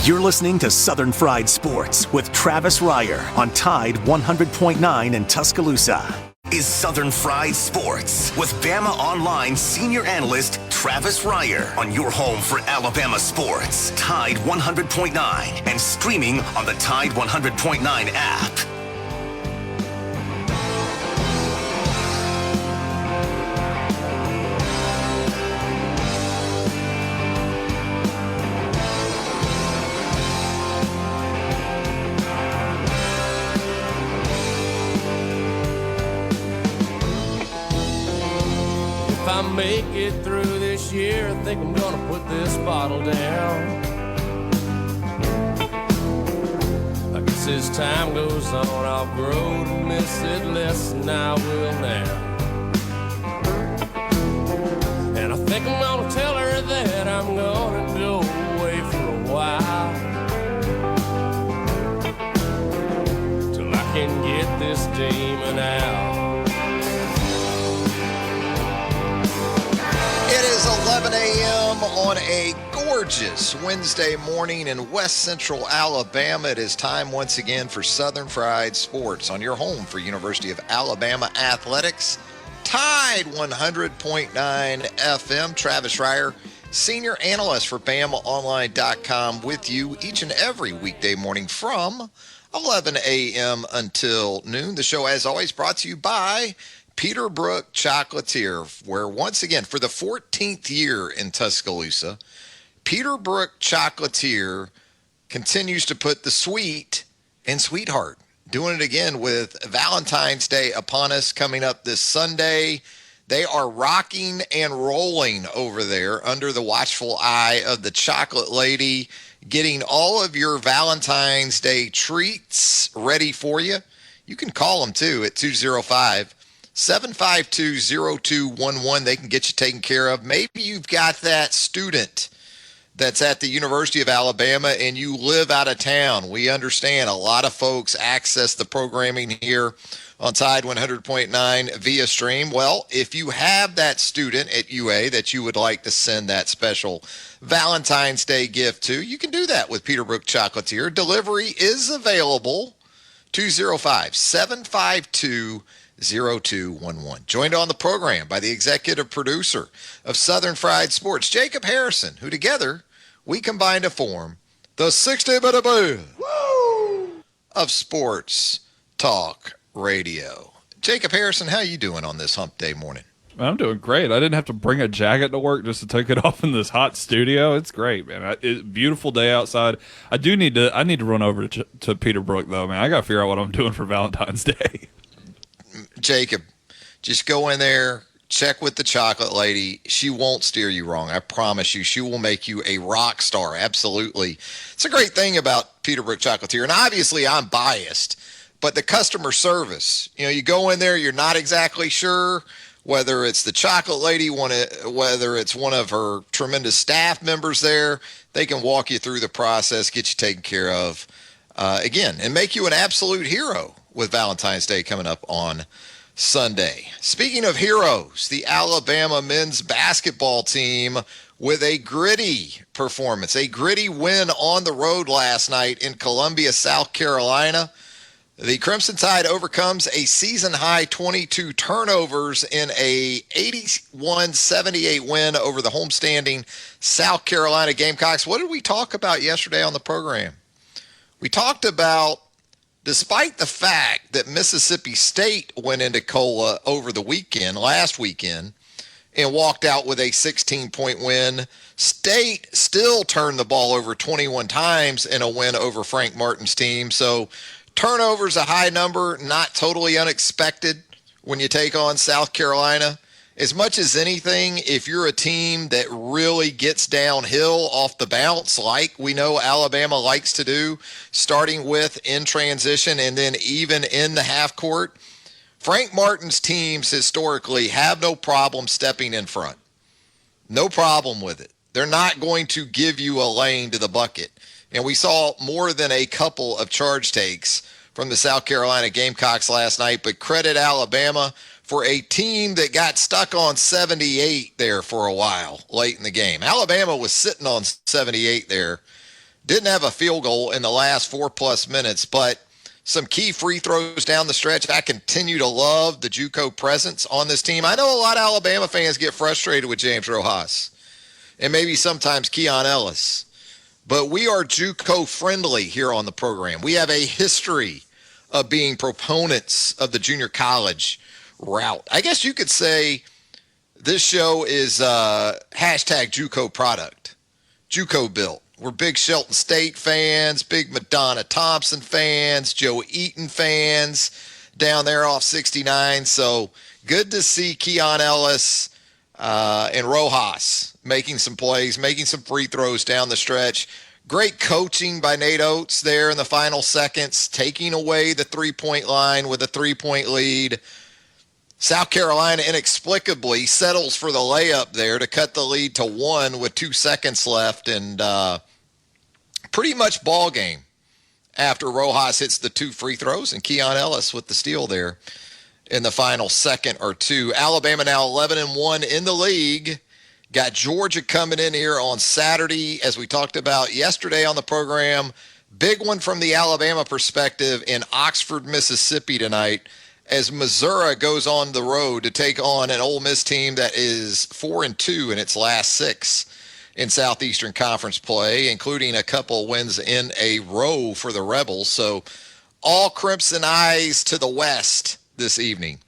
You're listening to Southern Fried Sports with Travis Reier on Tide 100.9 in Tuscaloosa. Is Southern Fried Sports with Bama Online senior analyst Travis Reier on your home for Alabama sports. Tide 100.9 and streaming on the Tide 100.9 app. If I make it through this year, I think I'm gonna put this bottle down. I guess as time goes on, I'll grow to miss it less than I will now. And I think I'm gonna tell her that I'm gonna go away for a while, till I can get this demon out. It is 11 a.m. on a gorgeous Wednesday morning in West Central Alabama. It is time once again for Southern Fried Sports on your home for University of Alabama Athletics. Tide 100.9 FM. Travis Reier, senior analyst for BamaOnline.com, with you each and every weekday morning from 11 a.m. until noon. The show, as always, brought to you by Peterbrook Chocolatier, where once again, for the 14th year in Tuscaloosa, Peterbrook Chocolatier continues to put the sweet in sweetheart. Doing it again with Valentine's Day upon us coming up this Sunday. They are rocking and rolling over there under the watchful eye of the Chocolate Lady, getting all of your Valentine's Day treats ready for you. You can call them too at 205-752-0211. They can get you taken care of. Maybe you've got that student that's at the University of Alabama and you live out of town. We understand a lot of folks access the programming here on Tide 100.9 via stream. Well, if you have that student at UA that you would like to send that special Valentine's Day gift to, you can do that with Peterbrook Chocolatier. Delivery is available. 205-752-0211. Joined on the program by the executive producer of Southern Fried Sports, Jacob Harrison, who together we combine to form the 60-minute band of sports talk radio. Jacob Harrison, how you doing on this hump day morning? I'm doing great. I didn't have to bring a jacket to work just to take it off in this hot studio. It's great, man. Beautiful day outside. I need to run over to Peterbrook, though, man. I got to figure out what I'm doing for Valentine's Day. Jacob, just go in there, check with the Chocolate Lady. She won't steer you wrong. I promise you. She will make you a rock star. Absolutely. It's a great thing about Peterbrook Chocolatier. And obviously I'm biased, but the customer service, you go in there, you're not exactly sure whether it's the Chocolate Lady, whether it's one of her tremendous staff members there. They can walk you through the process, get you taken care of, again, and make you an absolute hero with Valentine's Day coming up on Sunday. Speaking of heroes, the Alabama men's basketball team with a gritty performance, a gritty win on the road last night in Columbia, South Carolina. The Crimson Tide overcomes a season-high 22 turnovers in a 81-78 win over the homestanding South Carolina Gamecocks. What did we talk about yesterday on the program? We talked about, despite the fact that Mississippi State went into Cola over the weekend, last weekend, and walked out with a 16-point win, State still turned the ball over 21 times in a win over Frank Martin's team. So turnovers a high number, not totally unexpected when you take on South Carolina. As much as anything, if you're a team that really gets downhill off the bounce, like we know Alabama likes to do, starting with in transition and then even in the half court, Frank Martin's teams historically have no problem stepping in front. No problem with it. They're not going to give you a lane to the bucket. And we saw more than a couple of charge takes from the South Carolina Gamecocks last night, but credit Alabama for a team that got stuck on 78 there for a while late in the game. Alabama was sitting on 78 there Didn't have a field goal in the last 4+ minutes, but some key free throws down the stretch. I continue to love the JUCO presence on this team. I know a lot of Alabama fans get frustrated with James Rojas and maybe sometimes Keon Ellis, but we are JUCO friendly here on the program. We have a history of being proponents of the junior college route. I guess you could say this show is hashtag JUCO product, JUCO built. We're big Shelton State fans, big Madonna Thompson fans, Joe Eaton fans down there off 69. So good to see Keon Ellis and Rojas making some plays, making some free throws down the stretch. Great coaching by Nate Oates there in the final seconds, taking away the three-point line with a 3-point lead. South Carolina inexplicably settles for the layup there to cut the lead to 1 with 2 seconds left, and pretty much ball game after Rojas hits the 2 free throws and Keon Ellis with the steal there in the final second or two. Alabama now 11-1 in the league. Got Georgia coming in here on Saturday, as we talked about yesterday on the program. Big one from the Alabama perspective in Oxford, Mississippi tonight, as Missouri goes on the road to take on an Ole Miss team that is 4-2 in its last 6 in Southeastern Conference play, including a couple wins in a row for the Rebels. So all crimson eyes to the west this evening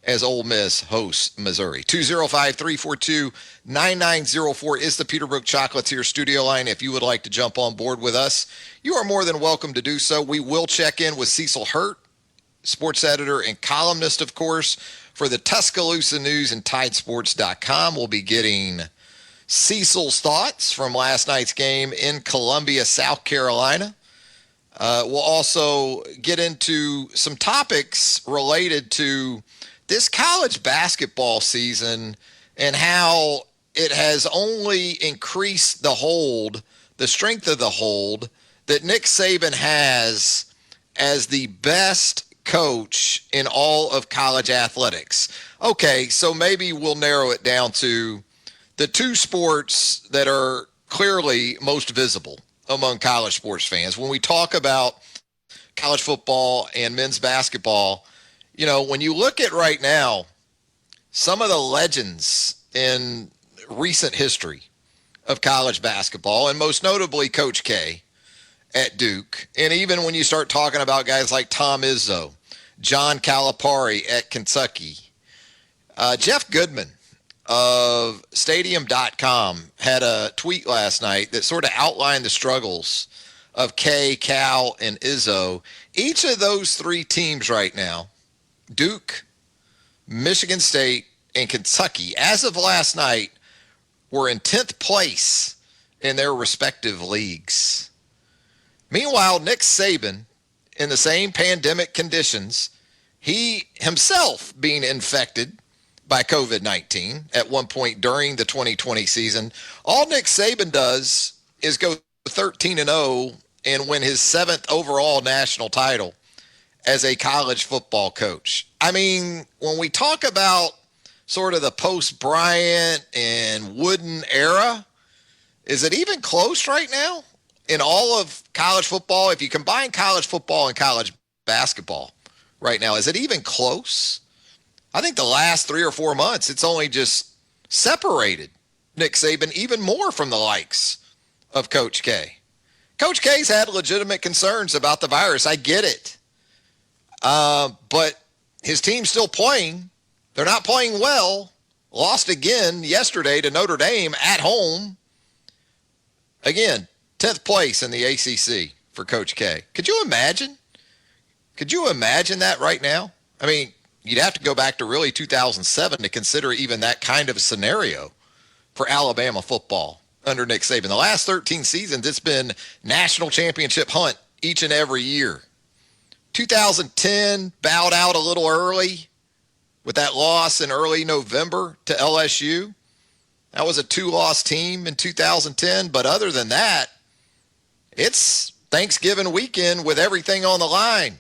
as Ole Miss hosts Missouri. 205-342-9904 is the Peterbrook Chocolatier studio line. If you would like to jump on board with us, you are more than welcome to do so. We will check in with Cecil Hurt, sports editor and columnist, of course, for the Tuscaloosa News and Tidesports.com. We'll be getting Cecil's thoughts from last night's game in Columbia, South Carolina. We'll also get into some topics related to this college basketball season and how it has only increased the strength of the hold that Nick Saban has as the best coach in all of college athletics. Okay, so maybe we'll narrow it down to the 2 sports that are clearly most visible among college sports fans. When we talk about college football and men's basketball, you know, when you look at right now, some of the legends in recent history of college basketball, and most notably Coach K at Duke, and even when you start talking about guys like Tom Izzo, John Calipari at Kentucky, Jeff Goodman of Stadium.com had a tweet last night that sort of outlined the struggles of K, Cal, and Izzo. Each of those 3 teams right now, Duke, Michigan State, and Kentucky, as of last night, were in 10th place in their respective leagues. Meanwhile, Nick Saban, in the same pandemic conditions, he himself being infected by COVID-19 at one point during the 2020 season, all Nick Saban does is go 13-0 and win his 7th overall national title as a college football coach. I mean, when we talk about sort of the post-Bryant and Wooden era, is it even close right now in all of college football? If you combine college football and college basketball right now, is it even close? I think the last 3 or 4 months, it's only just separated Nick Saban even more from the likes of Coach K. Coach K's had legitimate concerns about the virus. I get it. But his team's still playing. They're not playing well. Lost again yesterday to Notre Dame at home. Again, 10th place in the ACC for Coach K. Could you imagine? Could you imagine that right now? I mean, you'd have to go back to really 2007 to consider even that kind of scenario for Alabama football under Nick Saban. The last 13 seasons, it's been national championship hunt each and every year. 2010 bowed out a little early with that loss in early November to LSU. That was a 2-loss team in 2010. But other than that, it's Thanksgiving weekend with everything on the line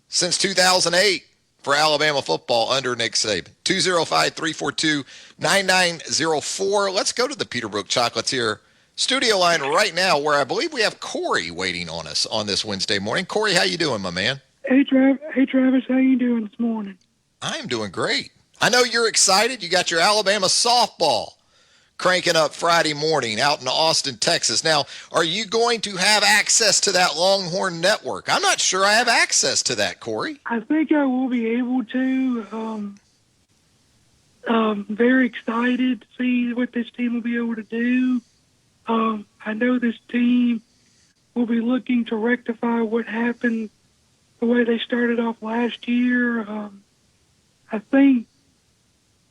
since 2008 for Alabama football under Nick Saban. 205-342-9904. Let's go to the Peterbrook Chocolatier studio line right now, where I believe we have Corey waiting on us on this Wednesday morning. Corey, how you doing, my man? Hey, Travis, how you doing this morning? I am doing great. I know you're excited. You got your Alabama softball cranking up Friday morning out in Austin, Texas. Now, are you going to have access to that Longhorn network? I'm not sure I have access to that, Corey. I think I will be able to. Very excited to see what this team will be able to do. I know this team will be looking to rectify what happened the way they started off last year. I think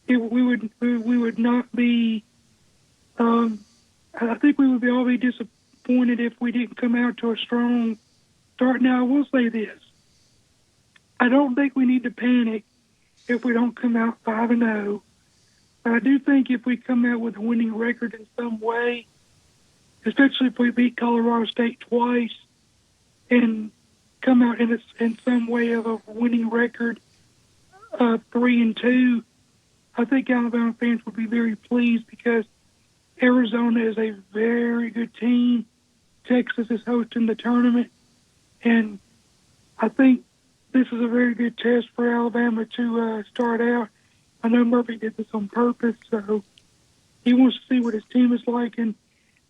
we would not be. I think we would all be disappointed if we didn't come out to a strong start. Now, I will say this: I don't think we need to panic if we don't come out 5-0. But I do think if we come out with a winning record in some way, especially if we beat Colorado State twice and come out in some way of a winning record, 3-2, I think Alabama fans would be very pleased because Arizona is a very good team. Texas is hosting the tournament, and I think this is a very good test for Alabama to start out. I know Murphy did this on purpose, so he wants to see what his team is like, and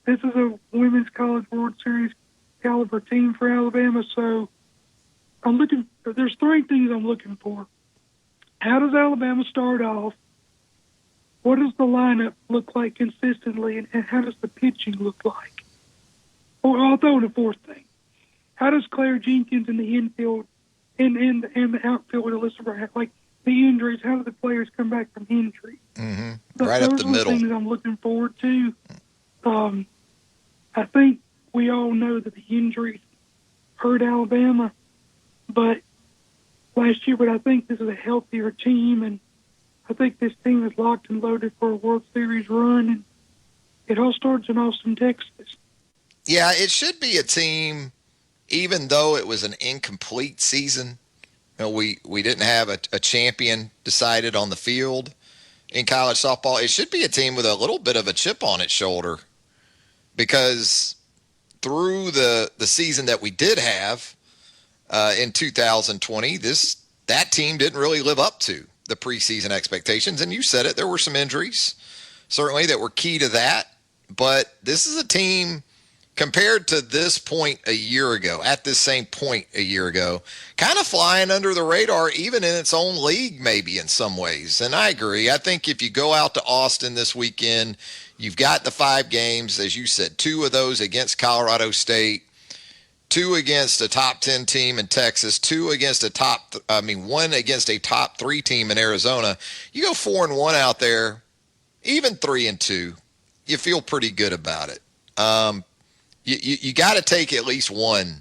this is a Women's College World Series caliber team for Alabama, so there's three things I'm looking for. How does Alabama start off? What does the lineup look like consistently, and how does the pitching look like? Or I'll throw in a fourth thing. How does Claire Jenkins in the infield and the outfield with Alyssa Brown, like the injuries, how do the players come back from injury? Mm-hmm. Right up the middle. Those are the things I'm looking forward to. I think we all know that the injuries hurt Alabama last year, but I think this is a healthier team, and I think this team is locked and loaded for a World Series run, and it all starts in Austin, Texas. Yeah, it should be a team, even though it was an incomplete season. You know, we didn't have a champion decided on the field in college softball. It should be a team with a little bit of a chip on its shoulder because through the season that we did have in 2020, that team didn't really live up to the preseason expectations. And you said it, there were some injuries, certainly, that were key to that. But this is a team, compared to this point a year ago, at this same point a year ago, kind of flying under the radar, even in its own league, maybe in some ways. And I agree. I think if you go out to Austin this weekend, you've got the 5 games, as you said, 2 of those against Colorado State, 2 against a top 10 team in Texas, 1 against a top 3 team in Arizona. You go 4-1 out there, even 3-2, you feel pretty good about it. You got to take at least 1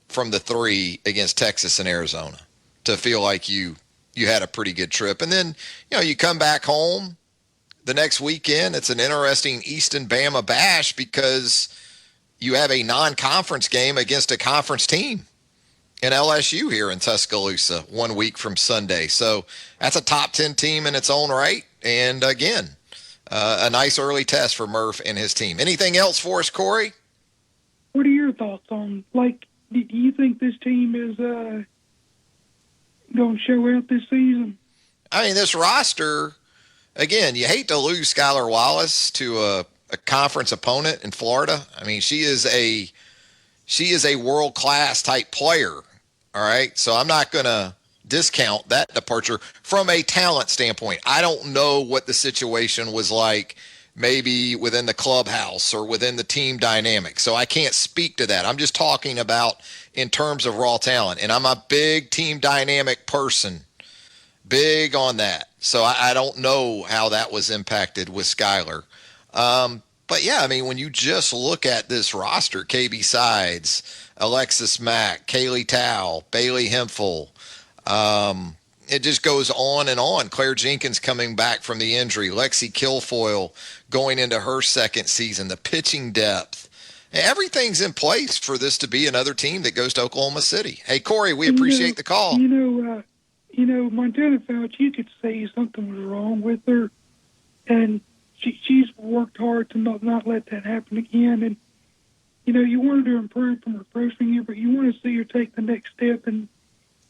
from the 3 against Texas and Arizona to feel like you had a pretty good trip. And then, you come back home the next weekend. It's an interesting Easton Bama bash because you have a non-conference game against a conference team in LSU here in Tuscaloosa 1 week from Sunday. So that's a top 10 team in its own right. And again, a nice early test for Murph and his team. Anything else for us, Corey? What are your thoughts on, do you think this team is going to show out this season? I mean, this roster, again, you hate to lose Skylar Wallace to a conference opponent in Florida. I mean, she is a world-class type player, all right? So I'm not going to discount that departure from a talent standpoint. I don't know what the situation was like maybe within the clubhouse or within the team dynamic. So I can't speak to that. I'm just talking about in terms of raw talent. And I'm a big team dynamic person, big on that. So I don't know how that was impacted with Skylar. But yeah, I mean, when you just look at this roster, KB Sides, Alexis Mack, Kaylee Tao, Bailey Hemphill, it just goes on and on. Claire Jenkins coming back from the injury, Lexi Kilfoyle going into her second season, the pitching depth. Everything's in place for this to be another team that goes to Oklahoma City. Hey, Corey, we appreciate the call. Montana Fouch, you could say something was wrong with her, and she's worked hard to not let that happen again. And, you know, you want her to improve from her freshman year, but you want to see her take the next step and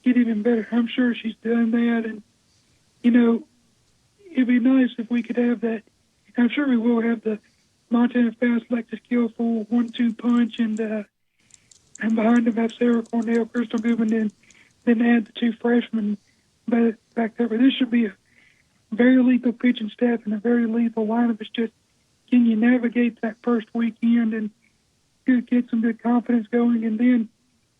get even better. I'm sure she's done that. And, you know, it'd be nice if we could have that. I'm sure we will have the Montana Fast like the skillful 1-2 punch, and behind them have Sarah Cornell, Crystal Goodman, then add the two freshmen back there. But this should be a very lethal pitching staff and a very lethal lineup. It's just, can you navigate that first weekend and get some good confidence going, and then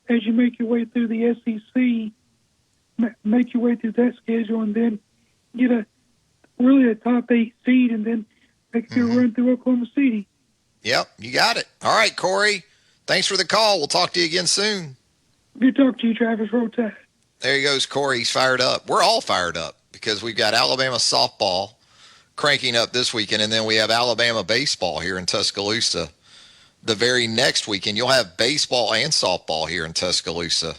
as you make your way through the SEC, make your way through that schedule, and then get a top 8 seed, and then make your run through Oklahoma City. Yep, you got it. All right, Corey. Thanks for the call. We'll talk to you again soon. Good talk to you, Travis. Roll Tide. There he goes, Corey. He's fired up. We're all fired up because we've got Alabama softball cranking up this weekend, and then we have Alabama baseball here in Tuscaloosa the very next weekend. You'll have baseball and softball here in Tuscaloosa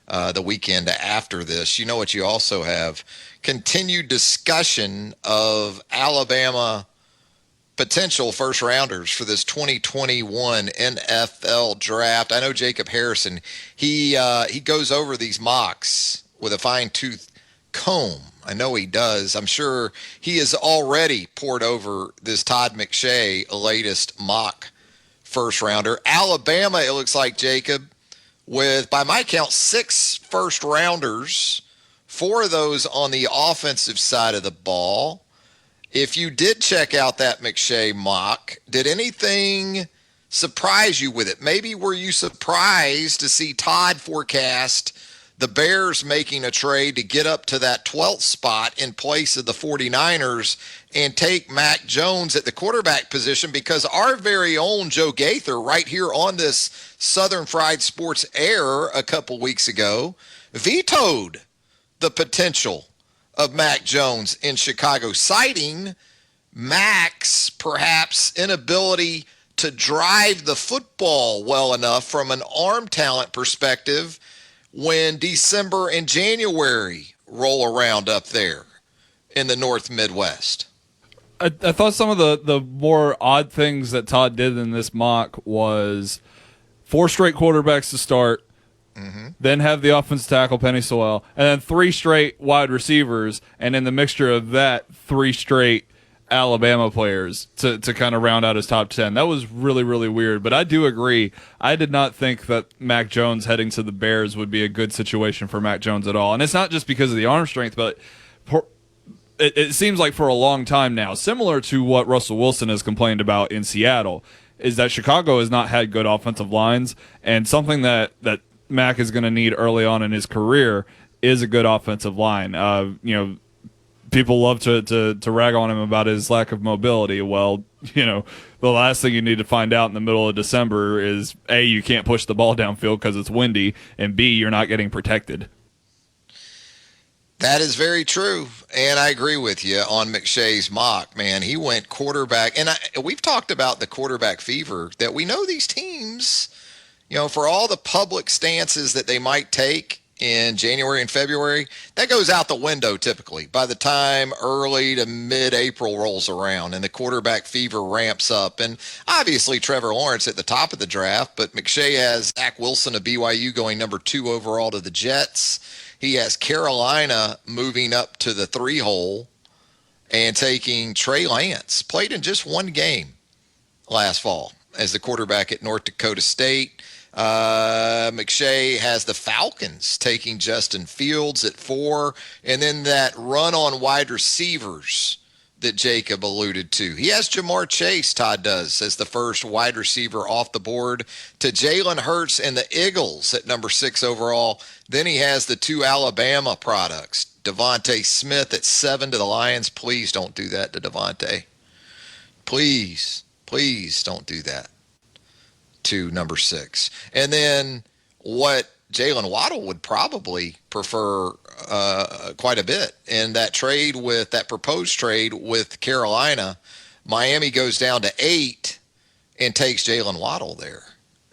the weekend after this. You know what you also have? Continued discussion of Alabama potential first rounders for this 2021 NFL draft. I know Jacob Harrison, he goes over these mocks with a fine-tooth comb. I know he does. I'm sure he has already poured over this Todd McShay latest mock first rounder. Alabama, it looks like, Jacob, with, by my count, 6 first rounders, 4 of those on the offensive side of the ball. If you did check out that McShay mock, did anything surprise you with it? Maybe were you surprised to see Todd forecast the Bears making a trade to get up to that 12th spot in place of the 49ers and take Mac Jones at the quarterback position? Because our very own Joe Gaither, right here on this Southern Fried Sports air a couple weeks ago, vetoed the potential of Mac Jones in Chicago, citing Mac's perhaps inability to drive the football well enough from an arm talent perspective when December and January roll around up there in the North Midwest. I thought some of the more odd things that Todd did in this mock was 4 straight quarterbacks to start, then have the offensive tackle Penny Sewell, and then 3 straight wide receivers, and in the mixture of that, 3 straight Alabama players to kind of round out his top 10. That was really, really weird. But I do agree. I did not think that Mac Jones heading to the Bears would be a good situation for Mac Jones at all. And it's not just because of the arm strength, but it seems like for a long time now, similar to what Russell Wilson has complained about in Seattle, is that Chicago has not had good offensive lines, and something that Mac is going to need early on in his career is a good offensive line. People love to rag on him about his lack of mobility. Well, the last thing you need to find out in the middle of December is, A, you can't push the ball downfield because it's windy, and B, you're not getting protected. That is very true, and I agree with you on McShay's mock, man. He went quarterback, and we've talked about the quarterback fever, that we know these teams, for all the public stances that they might take in January and February, that goes out the window typically by the time early to mid-April rolls around and the quarterback fever ramps up. And obviously Trevor Lawrence at the top of the draft, but McShay has Zach Wilson of BYU going number 2 overall to the Jets. He has Carolina moving up to the 3 hole and taking Trey Lance. Played in just 1 game last fall as the quarterback at North Dakota State. McShay has the Falcons taking Justin Fields at 4, and then that run on wide receivers that Jacob alluded to. He has Jamar Chase, Todd does, as the first wide receiver off the board to Jalen Hurts and the Eagles at number 6 overall. Then he has the 2 Alabama products, Devontae Smith at 7 to the Lions. Please don't do that to Devontae. Please don't do that. To number 6. And then what Jalen Waddle would probably prefer quite a bit in that proposed trade with Carolina, Miami goes down to 8 and takes Jalen Waddle there.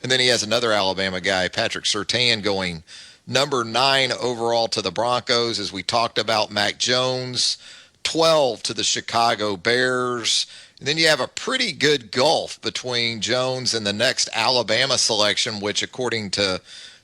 And then he has another Alabama guy, Patrick Surtain, going number 9 overall to the Broncos. As we talked about, Mac Jones, 12 to the Chicago Bears. And then you have a pretty good gulf between Jones and the next Alabama selection, which according to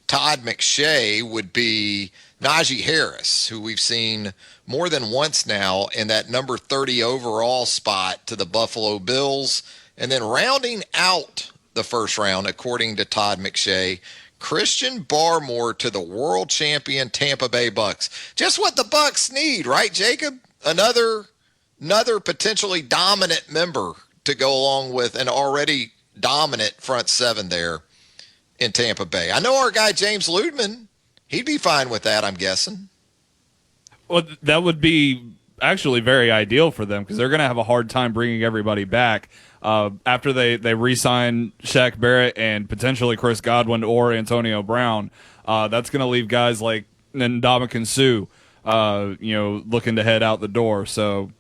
Todd McShay would be Najee Harris, who we've seen more than once now in that number 30 overall spot to the Buffalo Bills. And then rounding out the first round, according to Todd McShay, Christian Barmore to the world champion Tampa Bay Bucks. Just what the Bucks need, right, Jacob? Another potentially dominant member to go along with an already dominant front seven there in Tampa Bay. I know our guy James Ludeman, he'd be fine with that, I'm guessing. Well, that would be actually very ideal for them because they're going to have a hard time bringing everybody back after they re-sign Shaq Barrett and potentially Chris Godwin or Antonio Brown. That's going to leave guys like Ndamukong Suh, looking to head out the door. So,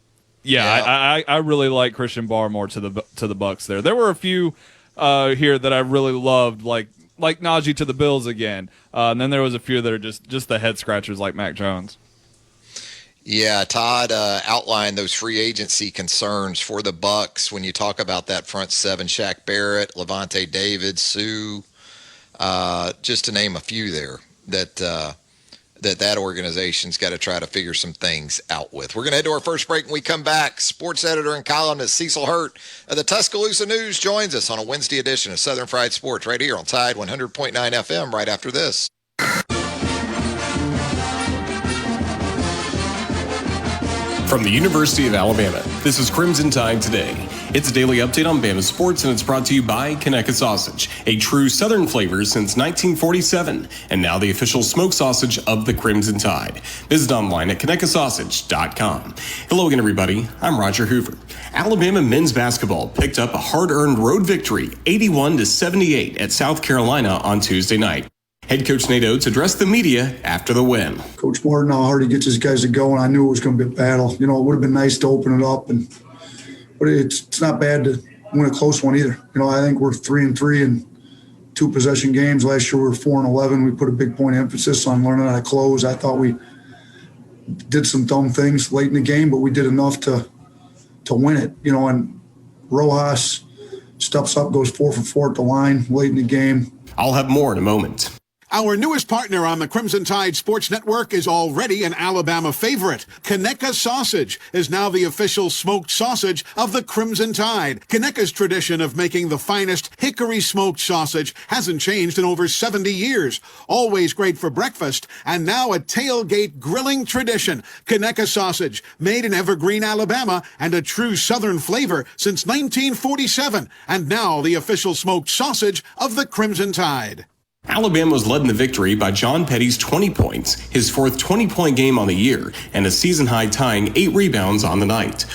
I really like Christian Barmore to the Bucks there. There were a few here that I really loved, like Najee to the Bills again. And then there was a few that are just the head scratchers like Mac Jones. Yeah, Todd outlined those free agency concerns for the Bucks when you talk about that front seven: Shaq Barrett, Levante David, Sue, just to name a few there that organization's got to try to figure some things out with. We're going to head to our first break. When we come back, sports editor and columnist Cecil Hurt of the Tuscaloosa News joins us on a Wednesday edition of Southern Fried Sports right here on Tide 100.9 FM right after this. From the University of Alabama, this is Crimson Tide Today. It's a daily update on Bama sports, and it's brought to you by Conecuh Sausage, a true Southern flavor since 1947, and now the official smoked sausage of the Crimson Tide. Visit online at ConecuhSausage.com. Hello again, everybody. I'm Roger Hoover. Alabama men's basketball picked up a hard-earned road victory, 81-78 at South Carolina on Tuesday night. Head coach Nate Oates addressed the media after the win. Coach Martin, how hard he gets his guys to go, and I knew it was going to be a battle. It would have been nice to open it up, but it's not bad to win a close one either. I think we're 3-3 in 2 possession games. Last year we were 4-11. We put a big point of emphasis on learning how to close. I thought we did some dumb things late in the game, but we did enough to win it. And Rojas steps up, goes 4 for 4 at the line late in the game. I'll have more in a moment. Our newest partner on the Crimson Tide Sports Network is already an Alabama favorite. Conecuh Sausage is now the official smoked sausage of the Crimson Tide. Conecuh's tradition of making the finest hickory smoked sausage hasn't changed in over 70 years. Always great for breakfast, and now a tailgate grilling tradition. Conecuh Sausage, made in Evergreen, Alabama, and a true Southern flavor since 1947, and now the official smoked sausage of the Crimson Tide. Alabama was led in the victory by John Petty's 20 points, his 4th 20-point game on the year, and a season-high tying 8 rebounds on the night.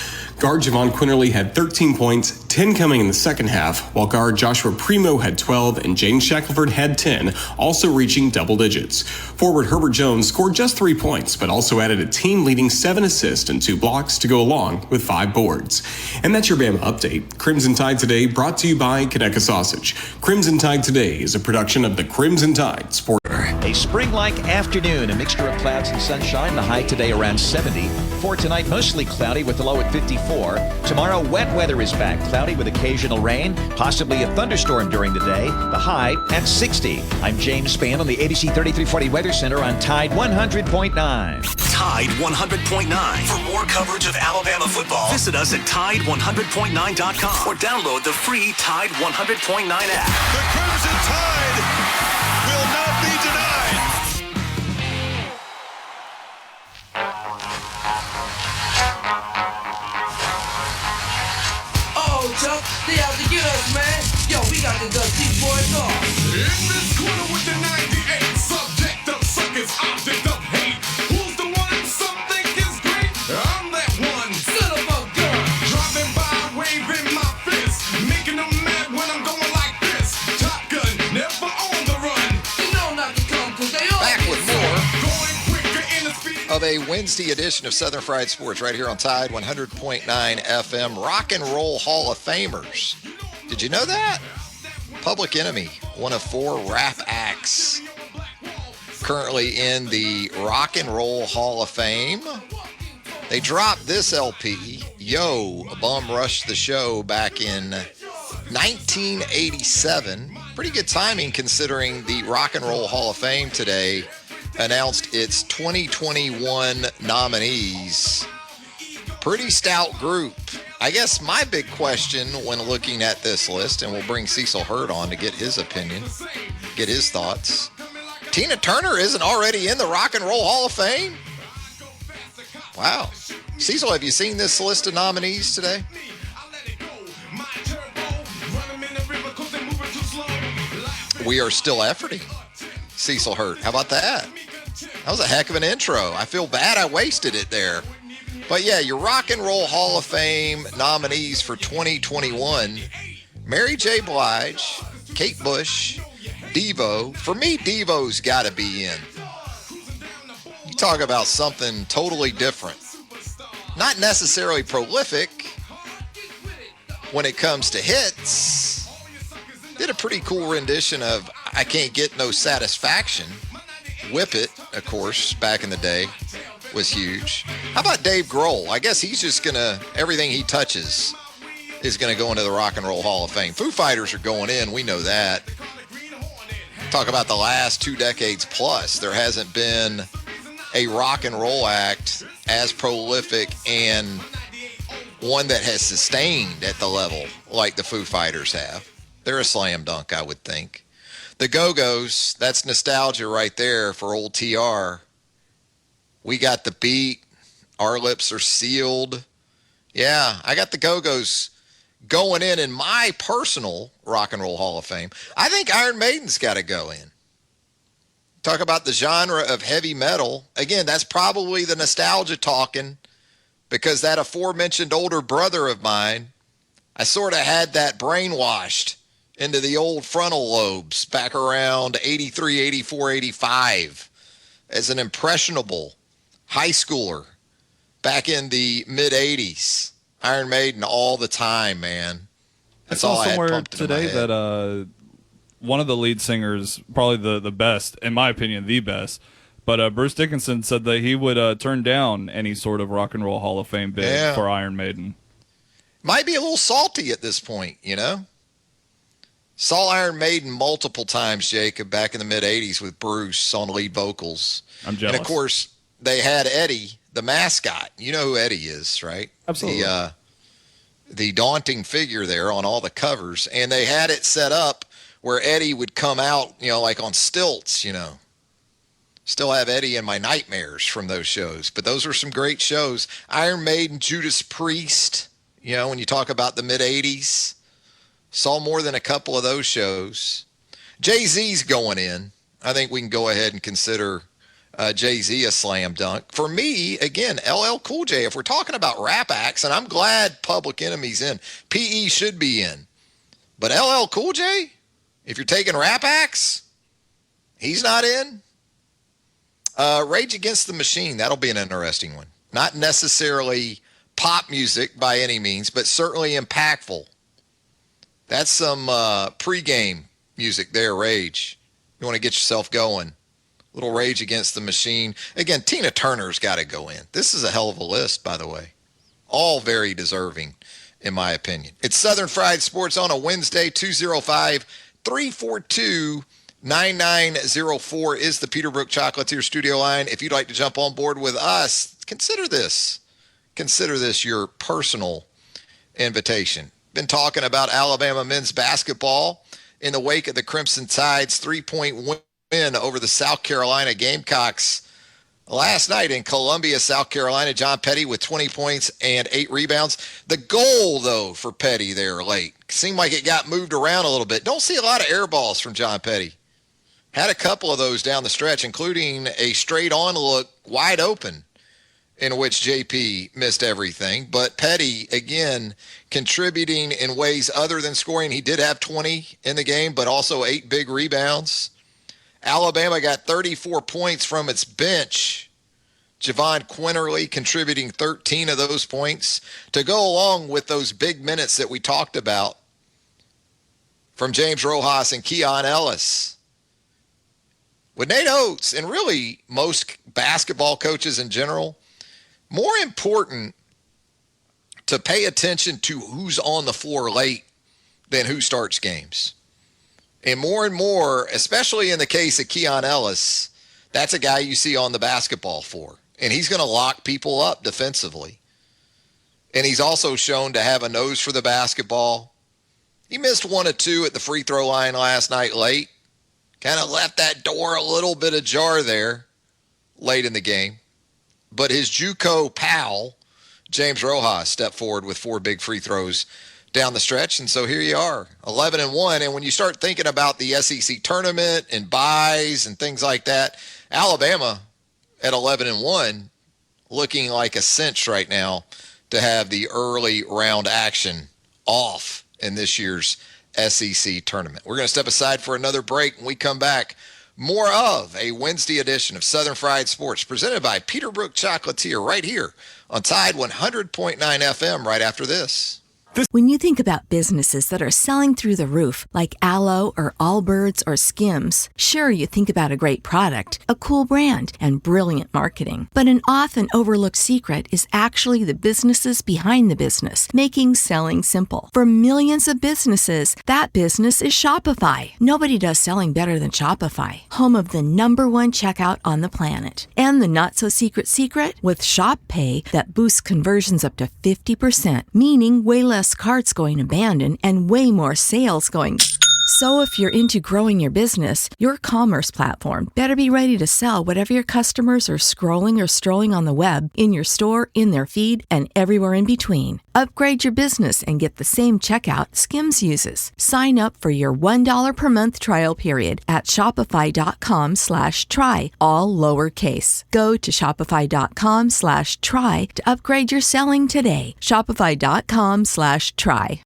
Guard Javon Quinterly had 13 points, 10 coming in the second half, while guard Joshua Primo had 12 and Jaden Shackelford had 10, also reaching double digits. Forward Herbert Jones scored just 3 points, but also added a team-leading 7 assists and 2 blocks to go along with 5 boards. And that's your Bama update. Crimson Tide Today brought to you by Conecuh Sausage. Crimson Tide Today is a production of the Crimson Tide Sport. A spring-like afternoon, a mixture of clouds and sunshine, the high today around 70. For tonight, mostly cloudy with the low at 54. Tomorrow, wet weather is back, cloudy with occasional rain, possibly a thunderstorm during the day, the high at 60. I'm James Spann on the ABC 3340 Weather Center on Tide 100.9. Tide 100.9. For more coverage of Alabama football, visit us at Tide100.9.com or download the free Tide 100.9 app. The Crimson Tide will not be denied. Chuck, they out to get us, man. Yo, we got to dust these boys off. In this corner with the 98, subject of suckers, object of hate. Who's the one some think is great? I'm that one. Son of a gun. Driving by, waving my fist, making them mad when I'm going like this. Top Gun, never on the run. You know not to come, cause they all Back with more Going quicker in the speed of a Wednesday edition of Southern Fried Sports right here on Tide 100.9 FM. Rock and Roll Hall of Famers. Did you know that? Public Enemy, one of 4 rap acts currently in the Rock and Roll Hall of Fame. They dropped this LP Yo bum rushed the show back in 1987. Pretty good timing considering the Rock and Roll Hall of Fame today announced its 2021 nominees. Pretty stout group. I guess my big question when looking at this list, and we'll bring Cecil Hurt on to get his opinion, get his thoughts. Tina Turner isn't already in the Rock and Roll Hall of Fame? Wow. Cecil, have you seen this list of nominees today? We are still efforting. Cecil Hurt. How about that? That was a heck of an intro. I feel bad I wasted it there. But yeah, your Rock and Roll Hall of Fame nominees for 2021, Mary J. Blige, Kate Bush, Devo. For me, Devo's got to be in. You talk about something totally different. Not necessarily prolific when it comes to hits. Did a pretty cool rendition of I Can't Get No Satisfaction. Whip It, of course, back in the day was huge. How about Dave Grohl? I guess he's just everything he touches is going to go into the Rock and Roll Hall of Fame. Foo Fighters are going in. We know that. Talk about the last 2 decades plus. There hasn't been a rock and roll act as prolific and one that has sustained at the level like the Foo Fighters have. They're a slam dunk, I would think. The Go-Go's, that's nostalgia right there for old TR. We got the beat. Our lips are sealed. Yeah, I got the Go-Go's going in my personal Rock and Roll Hall of Fame. I think Iron Maiden's got to go in. Talk about the genre of heavy metal. Again, that's probably the nostalgia talking because that aforementioned older brother of mine, I sort of had that brainwashed into the old frontal lobes back around 83, 84, 85 as an impressionable high schooler back in the mid-80s. Iron Maiden all the time, man. That's all I had pumped into my head. That one of the lead singers, probably the best, in my opinion, the best, but Bruce Dickinson said that he would turn down any sort of Rock and Roll Hall of Fame bid for Iron Maiden. Might be a little salty at this point, you know? Saw Iron Maiden multiple times, Jacob, back in the mid-'80s with Bruce on lead vocals. I'm jealous. And, of course, they had Eddie, the mascot. You know who Eddie is, right? Absolutely. The daunting figure there on all the covers. And they had it set up where Eddie would come out, you know, like on stilts, you know. Still have Eddie in my nightmares from those shows. But those were some great shows. Iron Maiden, Judas Priest, you know, when you talk about the mid-'80s. Saw more than a couple of those shows. Jay-Z's going in. I think we can go ahead and consider Jay-Z a slam dunk. For me, again, LL Cool J, if we're talking about rap acts, and I'm glad Public Enemy's in, P.E. should be in. But LL Cool J, if you're taking rap acts, he's not in. Rage Against the Machine, that'll be an interesting one. Not necessarily pop music by any means, but certainly impactful. That's some pregame music there, Rage. You want to get yourself going. Little Rage Against the Machine. Again, Tina Turner's got to go in. This is a hell of a list, by the way. All very deserving, in my opinion. It's Southern Fried Sports on a Wednesday. 205-342-9904 is the Peterbrook Chocolatier studio line. If you'd like to jump on board with us, consider this. Consider this your personal invitation. Been talking about Alabama men's basketball in the wake of the Crimson Tide's 3-point win over the South Carolina Gamecocks last night in Columbia, South Carolina. John Petty with 20 points and 8 rebounds. The goal, though, for Petty there late seemed like it got moved around a little bit. Don't see a lot of air balls from John Petty. Had a couple of those down the stretch, including a straight-on look wide open in which JP missed everything. But Petty, again, contributing in ways other than scoring. He did have 20 in the game, but also 8 big rebounds. Alabama got 34 points from its bench. Javon Quinterly contributing 13 of those points to go along with those big minutes that we talked about from James Rojas and Keon Ellis. With Nate Oates, and really most basketball coaches in general, more important to pay attention to who's on the floor late than who starts games. And more, especially in the case of Keon Ellis, that's a guy you see on the basketball floor. And he's going to lock people up defensively. And he's also shown to have a nose for the basketball. He missed 1 of 2 at the free throw line last night late. Kind of left that door a little bit ajar there late in the game. But his JUCO pal, James Rojas, stepped forward with 4 big free throws down the stretch. And so here you are, 11-1. And when you start thinking about the SEC tournament and buys and things like that, Alabama at 11-1 looking like a cinch right now to have the early round action off in this year's SEC tournament. We're going to step aside for another break. When we come back, more of a Wednesday edition of Southern Fried Sports presented by Peterbrook Chocolatier right here on Tide 100.9 FM right after this. When you think about businesses that are selling through the roof, like Aloe or Allbirds or Skims, sure, you think about a great product, a cool brand, and brilliant marketing. But an often overlooked secret is actually the businesses behind the business, making selling simple. For millions of businesses, that business is Shopify. Nobody does selling better than Shopify, home of the #1 checkout on the planet. And the not-so-secret secret? With Shop Pay that boosts conversions up to 50%, meaning way less carts going abandoned and way more sales going. So if you're into growing your business, your commerce platform better be ready to sell whatever your customers are scrolling or strolling on the web, in your store, in their feed, and everywhere in between. Upgrade your business and get the same checkout Skims uses. Sign up for your $1 per month trial period at shopify.com/try, all lowercase. Go to shopify.com/try to upgrade your selling today. Shopify.com/try.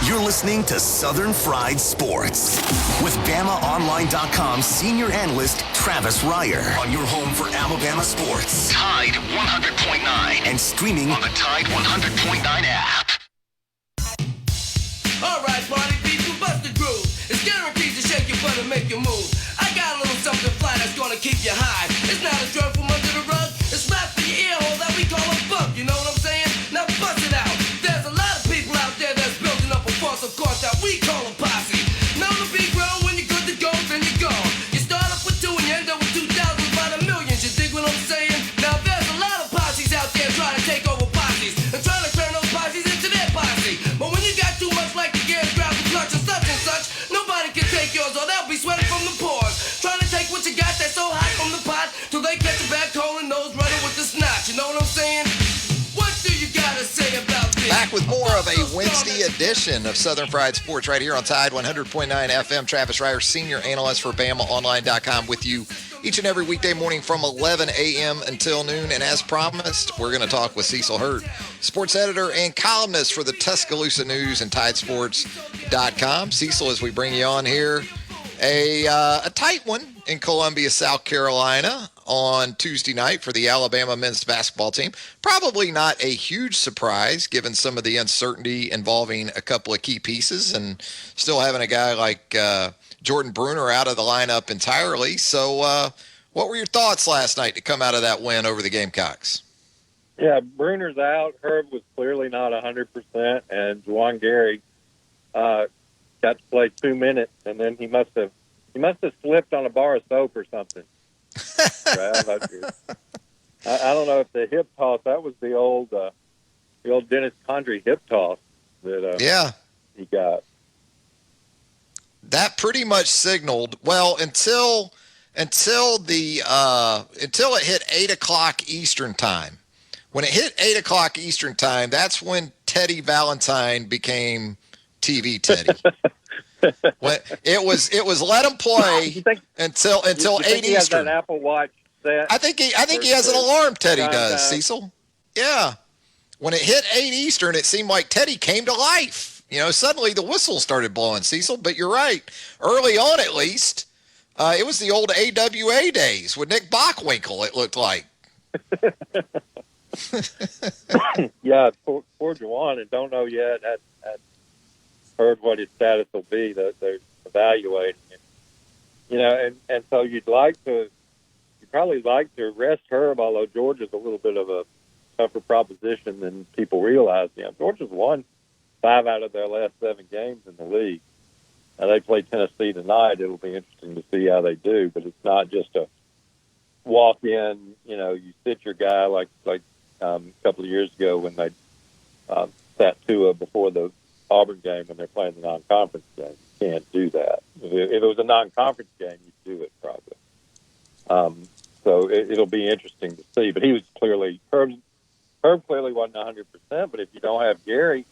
You're listening to Southern Fried Sports with BamaOnline.com senior analyst Travis Reier on your home for Alabama sports. Tide 100.9 and streaming on the Tide 100.9 app. All right, party people, bust the groove. It's guaranteed to shake your butt and make you move. I got a little something fly that's gonna keep you high. It's not a drug from under the rug. It's right for your ear hole that we call a bump. You know what I'm saying? Now bust it out. There's a lot of people out there that's building up a force of course that we call a posse. Known to be grown when you're good to go, then you go. You start up with 2 and you end up with 2,000 by the millions. You dig what I'm saying? Now there's a lot of posses out there trying to take over posses and trying to turn those posses into their posse. But when you got too much like the gears, grab the clutch and such, nobody can take yours or they'll be sweating from the pores. Trying to take what you got that's so hot from the pot till they catch a back hole and nose running with the snot. You know what I'm saying? What do you gotta say about this? Back with more of a Wednesday edition of Southern Fried Sports right here on Tide 100.9 FM. Travis Reier, senior analyst for BamaOnline.com with you each and every weekday morning from 11 a.m. until noon. And as promised, we're going to talk with Cecil Hurt, sports editor and columnist for the Tuscaloosa News and TideSports.com. Cecil, as we bring you on here, a tight one in Columbia, South Carolina on Tuesday night for the Alabama men's basketball team. Probably not a huge surprise given some of the uncertainty involving a couple of key pieces and still having a guy like Jordan Bruner out of the lineup entirely. So what were your thoughts last night to come out of that win over the Gamecocks? Yeah, Bruner's out. Herb was clearly not 100%, and Juwan Gary got to play 2 minutes, and then he must have slipped on a bar of soap or something. I don't know if the hip toss, that was the old Dennis Condrey hip toss that he got. That pretty much signaled, well, until it hit 8 o'clock Eastern time. When it hit 8 o'clock Eastern time, that's when Teddy Valentine became TV Teddy. When it was let him play until 8 Eastern. He has that Apple Watch set. I think he has an alarm. Teddy does. Cecil. Yeah. When it hit 8 Eastern, it seemed like Teddy came to life. You know, suddenly the whistle started blowing. Cecil, but you're right. Early on, at least, it was the old AWA days with Nick Bockwinkel. It looked like. Yeah, poor Juwan, and don't know yet. I heard what his status will be. They're evaluating it. You know, and so you'd probably like to rest Herb, although Georgia's a little bit of a tougher proposition than people realize. Georgia's won 5 out of their last 7 games in the league. Now, they play Tennessee tonight. It'll be interesting to see how they do, but it's not just a walk in, you sit your guy like a couple of years ago when they sat Tua before the Auburn game when they're playing the non-conference game. You can't do that. If it was a non-conference game, you'd do it probably. So it'll be interesting to see. But he was clearly Herb clearly wasn't 100%. But if you don't have Gary,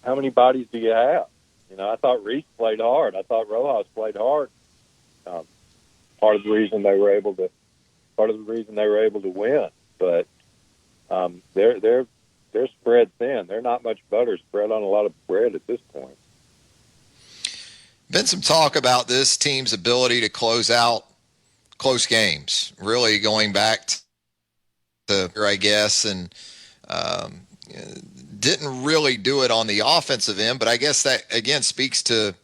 how many bodies do you have? I thought Reese played hard. I thought Rojas played hard. Part of the reason they were able to win. But they're spread thin. They're not much butter spread on a lot of bread at this point. Been some talk about this team's ability to close out close games, really going back to, I guess, and didn't really do it on the offensive end, but I guess that, again, speaks to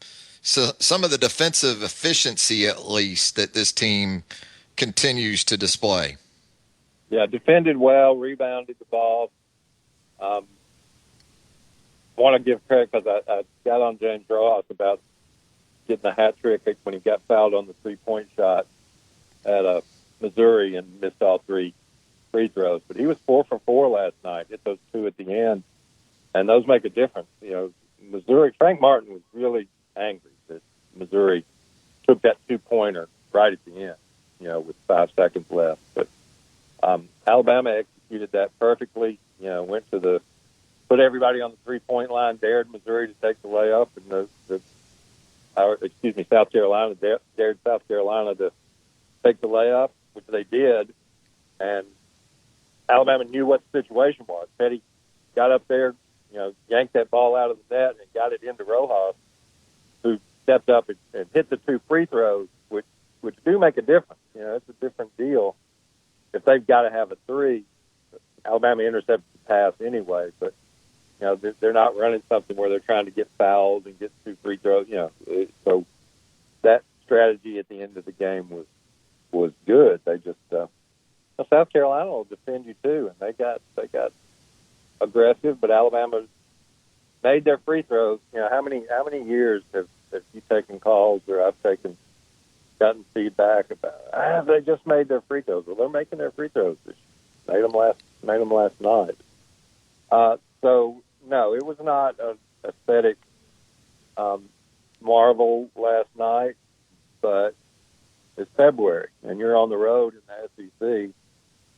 some of the defensive efficiency, at least, that this team continues to display. Yeah, defended well, rebounded the ball. Want to give credit because I got on James Rojas about getting a hat trick when he got fouled on the three-point shot at Missouri and missed all 3 free throws. But he was 4 for 4 last night. Hit those 2 at the end, and those make a difference. Missouri, Frank Martin was really angry that Missouri took that 2-pointer right at the end, with 5 seconds left. But Alabama executed that perfectly. Went to put everybody on the 3-point line, dared Missouri to take the layup, and South Carolina dared South Carolina to take the layup, which they did. And Alabama knew what the situation was. Petty got up there, yanked that ball out of the net and got it into Rojas, who stepped up and hit the 2 free throws, which do make a difference. It's a different deal. If they've got to have a 3, Alabama intercepted the pass anyway, but they're not running something where they're trying to get fouled and get 2 free throws. So that strategy at the end of the game was good. They just South Carolina will defend you too, and they got aggressive, but Alabama made their free throws. How many years have you taken calls or I've gotten feedback about they just made their free throws? Well, they're making their free throws. Made them last night. So no, it was not an aesthetic marvel last night, but it's February and you're on the road in the SEC,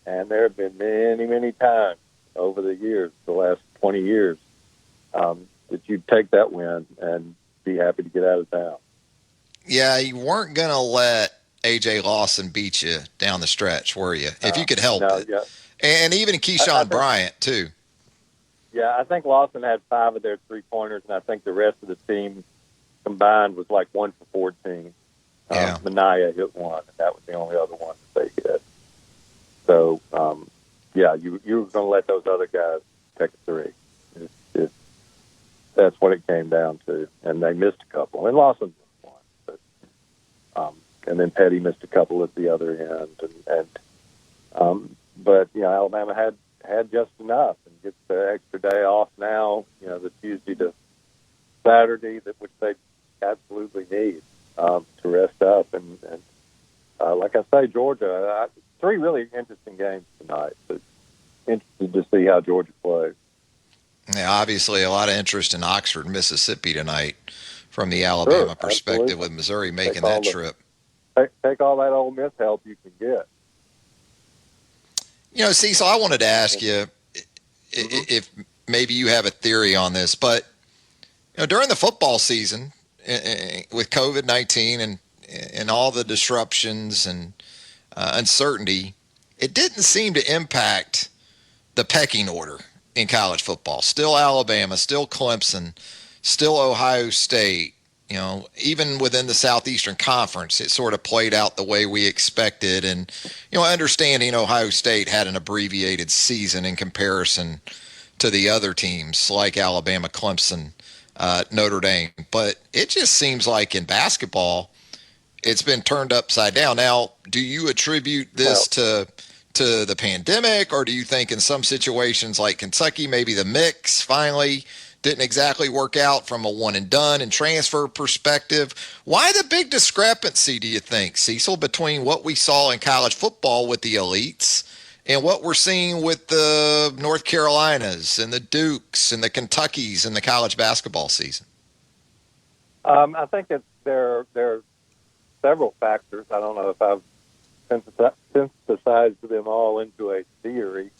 and there have been many, many times over the years, the last 20 years, that you'd take that win and be happy to get out of town. Yeah, you weren't going to let A.J. Lawson beat you down the stretch, were you? If you could help it. Yeah. And even Keyshawn Bryant, too. Yeah, I think Lawson had 5 of their 3-pointers, and I think the rest of the team combined was like 1 for 14. Yeah. Mania hit 1, and that was the only other one that they hit. So, you were going to let those other guys take a 3. That's what it came down to, and they missed a couple. And Lawson missed 1, but and then Petty missed a couple at the other end, but Alabama had just enough and gets the extra day off now. The Tuesday to Saturday, which they absolutely need to rest up. And like I say, Georgia, 3 really interesting games tonight. But interested to see how Georgia plays. Yeah, obviously a lot of interest in Oxford, Mississippi tonight from the Alabama perspective, absolutely, with Missouri making that trip. Take all that Ole Miss help you can get. Cecil, I wanted to ask you if maybe you have a theory on this, but during the football season with COVID-19 and all the disruptions and uncertainty, it didn't seem to impact the pecking order in college football. Still Alabama, still Clemson, still Ohio State. Even within the Southeastern Conference, it sort of played out the way we expected. And, understanding Ohio State had an abbreviated season in comparison to the other teams like Alabama, Clemson, Notre Dame. But it just seems like in basketball, it's been turned upside down. Now, do you attribute this to to the pandemic, or do you think in some situations like Kentucky, maybe the mix finally didn't exactly work out from a one and done and transfer perspective? Why the big discrepancy, do you think, Cecil, between what we saw in college football with the elites and what we're seeing with the North Carolinas and the Dukes and the Kentuckys in the college basketball season? I think that there are several factors. I don't know if I've synthesized them all into a theory.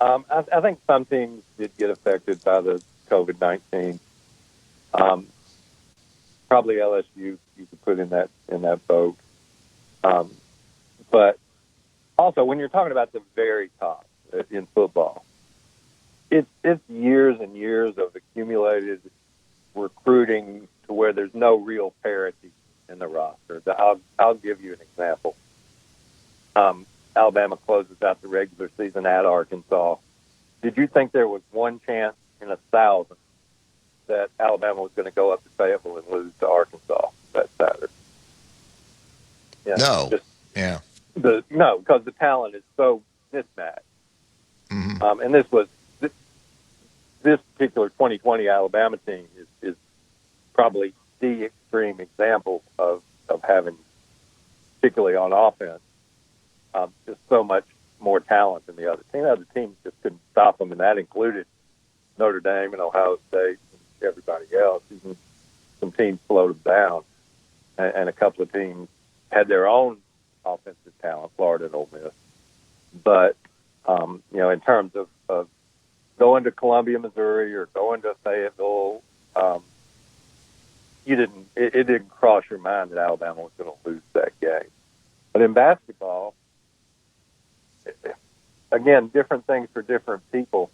I think some teams did get affected by the COVID-19. Probably LSU you could put in that boat. But also, when you're talking about the very top in football, it's years and years of accumulated recruiting to where there's no real parity in the roster. I'll give you an example. Alabama closes out the regular season at Arkansas. Did you think there was one chance in 1,000 that Alabama was going to go up to Fayetteville and lose to Arkansas that Saturday? Yeah, no. Yeah. No, because the talent is so mismatched. Mm-hmm. And this particular 2020 Alabama team is probably the extreme example of having, particularly on offense, just so much more talent than the other team. The other teams just couldn't stop them, and that included Notre Dame and Ohio State and everybody else. Even some teams slowed them down, and a couple of teams had their own offensive talent, Florida and Ole Miss. But, in terms of going to Columbia, Missouri, or going to Fayetteville, it didn't cross your mind that Alabama was going to lose that game. But in basketball, again, different things for different people.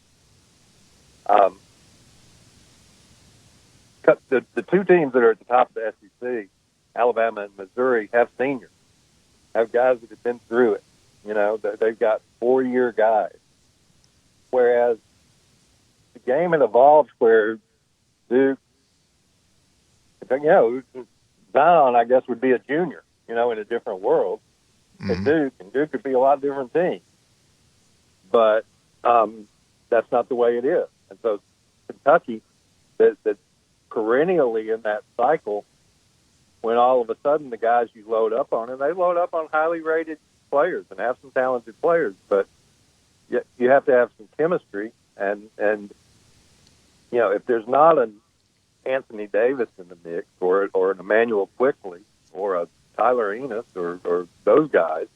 The two teams that are at the top of the SEC, Alabama and Missouri, have seniors, have guys that have been through it. They've got 4-year guys. Whereas the game had evolved where Duke, Zion, I guess, would be a junior, in a different world at Duke, and Duke could be a lot different team. But that's not the way it is. And so Kentucky, that's perennially in that cycle, when all of a sudden the guys you load up on, and they load up on highly rated players and have some talented players, but you have to have some chemistry. And if there's not an Anthony Davis in the mix, or an Emmanuel Quickly, or a Tyler Enos, or those guys,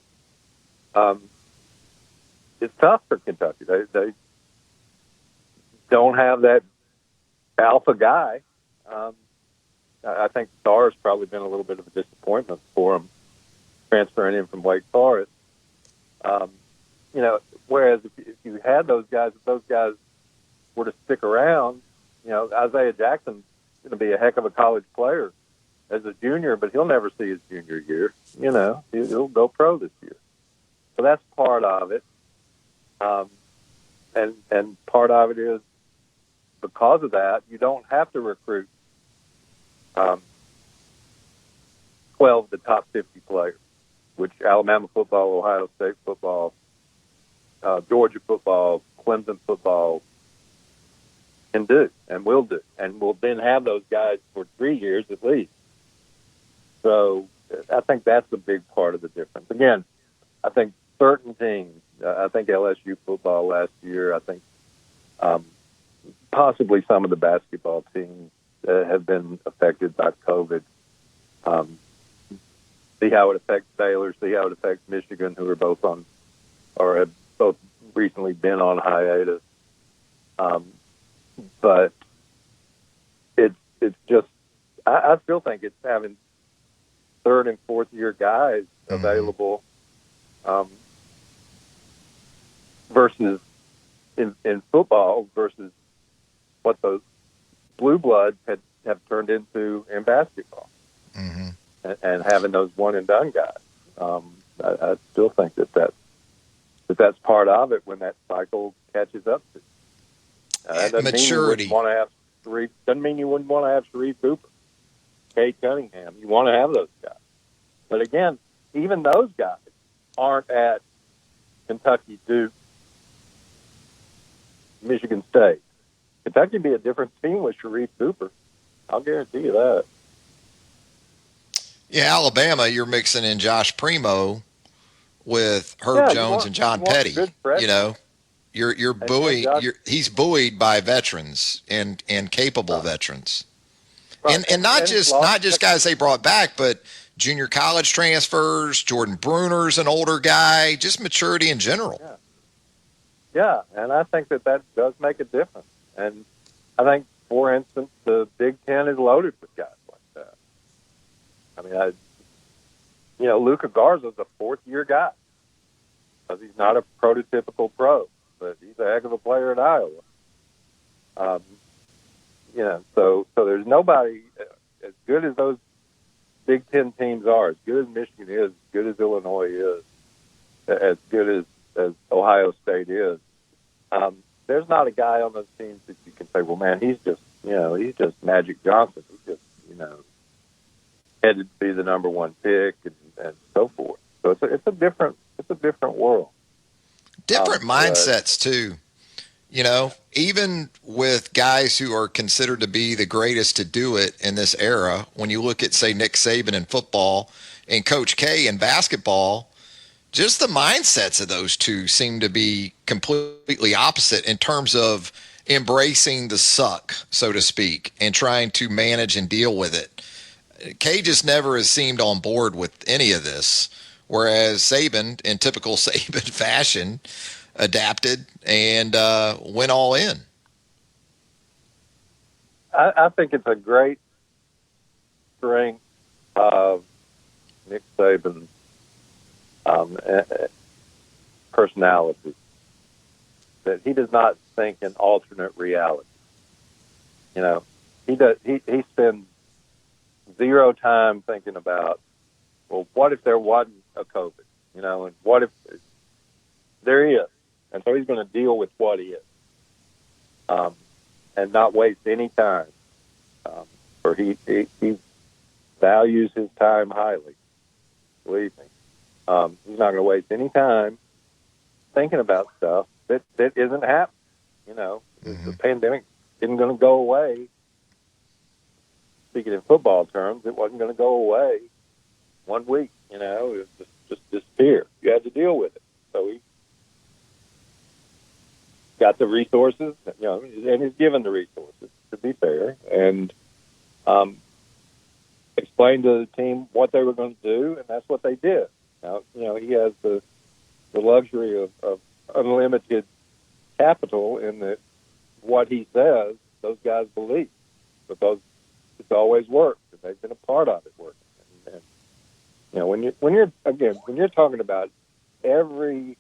it's tough for Kentucky. They don't have that alpha guy. I think Starr's probably been a little bit of a disappointment for him, transferring in from Wake Forest. Whereas if you had those guys, if those guys were to stick around, Isaiah Jackson's going to be a heck of a college player as a junior, but he'll never see his junior year. He'll go pro this year. So that's part of it. And part of it is, because of that, you don't have to recruit 12 of the top 50 players, which Alabama football, Ohio State football, Georgia football, Clemson football can do and will do. And we'll then have those guys for 3 years at least. So I think that's a big part of the difference. Again, I think certain teams, I think LSU football last year, I think possibly some of the basketball teams have been affected by COVID. See how it affects Baylor, see how it affects Michigan, who are both on, or have both recently been on hiatus. But it's just, I still think it's having 3rd and 4th year guys available versus in football versus what those blue bloods have turned into in basketball, and having those one and done guys. I still think that's part of it when that cycle catches up to. That doesn't maturity. Doesn't mean you wouldn't want to have Sharif Cooper, Cade Cunningham. You want to have those guys, but again, even those guys aren't at Kentucky, Duke, Michigan State. Kentucky would be a different team with Sharif Cooper. I'll guarantee you that. Yeah, Alabama, you're mixing in Josh Primo with Herb Jones and John Petty. You know, you're buoyed. He's buoyed by veterans and capable veterans, right. and not just guys they brought back, but junior college transfers. Jordan Bruner's an older guy. Just maturity in general. Yeah, and I think that does make a difference. And I think, for instance, the Big Ten is loaded with guys like that. I mean, Luka Garza's a fourth-year guy because he's not a prototypical pro, but he's a heck of a player at Iowa. So there's nobody as good as those Big Ten teams are, as good as Michigan is, as good as Illinois is, as good as Ohio State is. There's not a guy on those teams that you can say, well, man, he's just Magic Johnson. He's just, headed to be the number one pick and so forth. So it's a different world. Different mindsets too. Even with guys who are considered to be the greatest to do it in this era, when you look at, say, Nick Saban in football and Coach K in basketball, just the mindsets of those two seem to be completely opposite in terms of embracing the suck, so to speak, and trying to manage and deal with it. K just never has seemed on board with any of this, whereas Saban, in typical Saban fashion, adapted and went all in. I think it's a great strength of Nick Saban's personality that he does not think in alternate reality. He spends zero time thinking about, well, what if there wasn't a COVID? And what if there is? And so he's going to deal with what is, and not waste any time. For he values his time highly. Believe me, he's not going to waste any time thinking about stuff that isn't happening. The pandemic isn't going to go away. Speaking in football terms, it wasn't going to go away 1 week. It was just disappear. You had to deal with it. So he got the resources, and he's given the resources, to be fair, and explained to the team what they were going to do, and that's what they did. Now, he has the luxury of unlimited capital in that what he says, those guys believe, because it's always worked, and they've been a part of it working. And when you're talking about every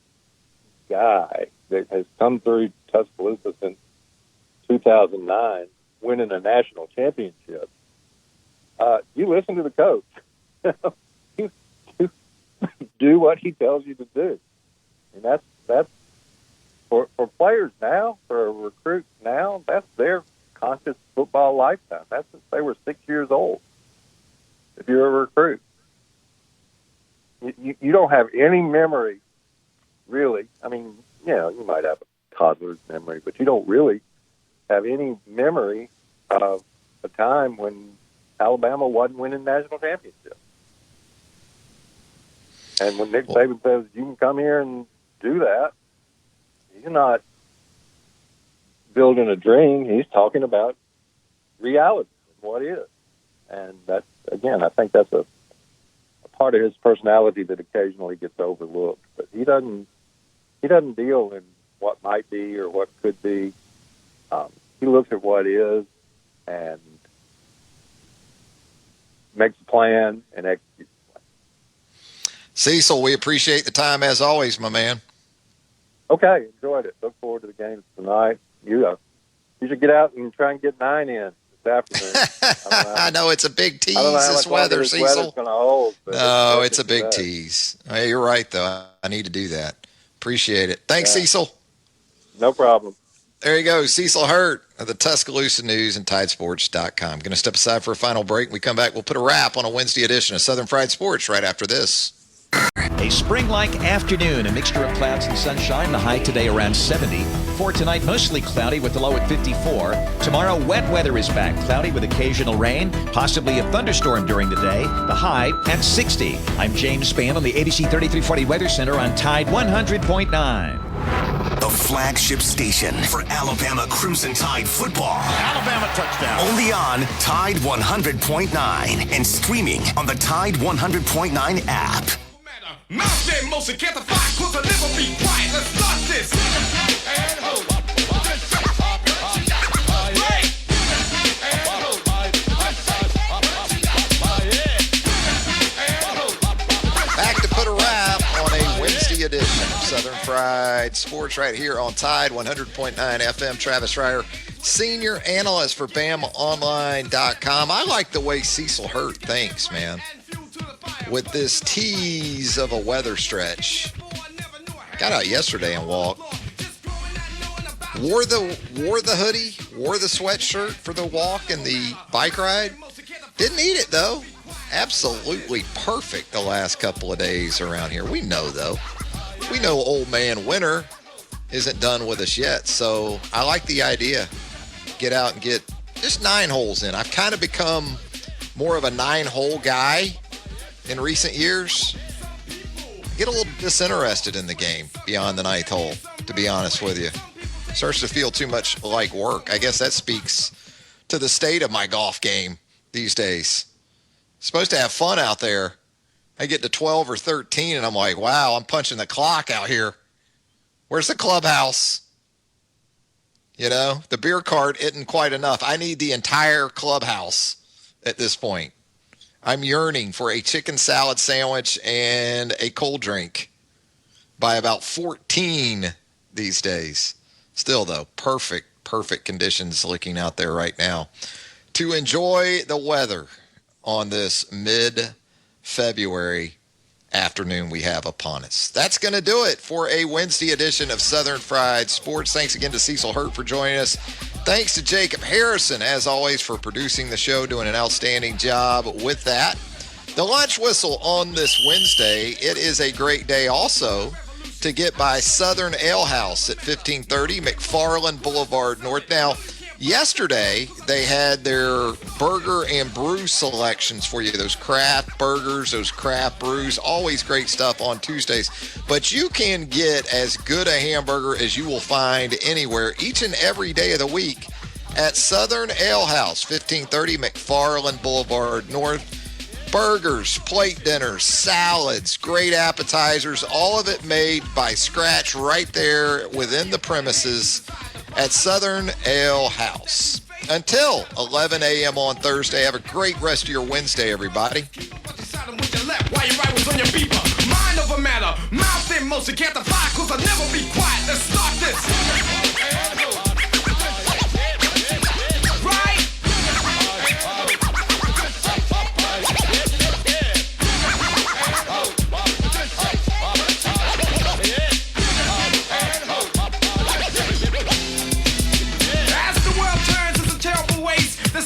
guy that has come through Tuscaloosa since 2009, winning a national championship, you listen to the coach. you do what he tells you to do, and that's for players now, for a recruit now. That's their conscious football lifetime. That's since they were 6 years old. If you're a recruit, you don't have any memory, really. I mean, you might have a toddler's memory, but you don't really have any memory of a time when Alabama wasn't winning national championships. And when Nick Saban says you can come here and do that, he's not building a dream. He's talking about reality and what is. And that's, again, I think that's a part of his personality that occasionally gets overlooked. But he doesn't deal in what might be or what could be. He looks at what is and makes a plan and executes the plan. Cecil, we appreciate the time as always, my man. Okay, enjoyed it. Look forward to the games tonight. You should get out and try and get 9 in this afternoon. I know it's a big tease, this weather, Cecil. Hold, no, it's a big tease. Hey, you're right, though. I need to do that. Appreciate it. Thanks, Cecil. No problem. There you go. Cecil Hurt of the Tuscaloosa News and Tidesports.com. Going to step aside for a final break. When we come back, we'll put a wrap on a Wednesday edition of Southern Fried Sports right after this. A spring-like afternoon, a mixture of clouds and sunshine. The high today around 70. For tonight, mostly cloudy with the low at 54. Tomorrow, wet weather is back. Cloudy with occasional rain, possibly a thunderstorm during the day. The high at 60. I'm James Spann on the ABC 3340 Weather Center on Tide 100.9. The flagship station for Alabama Crimson Tide football. Alabama touchdown. Only on Tide 100.9 and streaming on the Tide 100.9 app. Mountain motion can't defy, cause I'll never be quiet. Let's start this. And hold up. Back to put a wrap on a Wednesday edition of Southern Fried Sports right here on Tide 100.9 FM. Travis Reier, senior analyst for BamaOnline.com. I like the way Cecil Hurt thinks, man. With this tease of a weather stretch. Got out yesterday and walked. Wore the hoodie, wore the sweatshirt for the walk and the bike ride. Didn't need it though. Absolutely perfect the last couple of days around here. We know though. We know old man winter isn't done with us yet. So I like the idea. Get out and get just 9 holes in. I've kind of become more of a 9-hole guy in recent years. Get a little disinterested in the game beyond the 9th hole, to be honest with you. Starts to feel too much like work. I guess that speaks to the state of my golf game these days. Supposed to have fun out there. I get to 12 or 13 and I'm like, wow, I'm punching the clock out here. Where's the clubhouse? You know, the beer cart isn't quite enough. I need the entire clubhouse at this point. I'm yearning for a chicken salad sandwich and a cold drink by about 14 these days. Still, though, perfect conditions looking out there right now to enjoy the weather on this mid-February afternoon we have upon us. That's going to do it for a Wednesday edition of Southern Fried Sports. Thanks again to Cecil Hurt for joining us. Thanks to Jacob Harrison, as always, for producing the show, doing an outstanding job with that. The lunch whistle on this Wednesday, it is a great day also to get by Southern Ale House at 1530 McFarland Boulevard North. Now, yesterday, they had their burger and brew selections for you. Those craft burgers, those craft brews, always great stuff on Tuesdays. But you can get as good a hamburger as you will find anywhere each and every day of the week at Southern Ale House, 1530 McFarland Boulevard North. Burgers, plate dinners, salads, great appetizers, all of it made by scratch right there within the premises at Southern Ale House. Until 11 a.m. on Thursday, have a great rest of your Wednesday, everybody. While your right was on your beeper. Mind over matter, mouth in motion, can't defy, cause I'll never be quiet. Let's start this. Right? As the world turns into terrible waste, the